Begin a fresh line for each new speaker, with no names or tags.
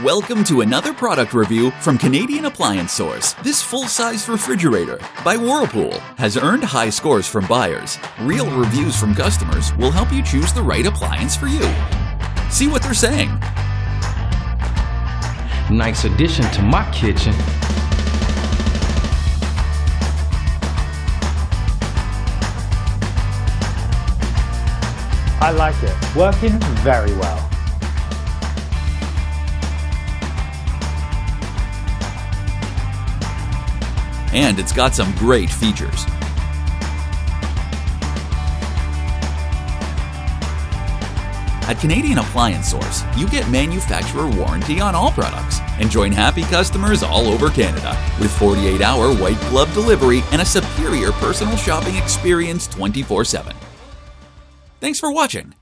Welcome to another product review from Canadian Appliance Source. This full-size refrigerator by Whirlpool has earned high scores from buyers. Real reviews from customers will help you choose the right appliance for you. See what they're saying.
Nice addition to my kitchen.
I like it. Working very well.
And it's got some great features. At Canadian Appliance Source, you get manufacturer warranty on all products and join happy customers all over Canada with 48-hour white glove delivery and a superior personal shopping experience 24/7. Thanks for watching.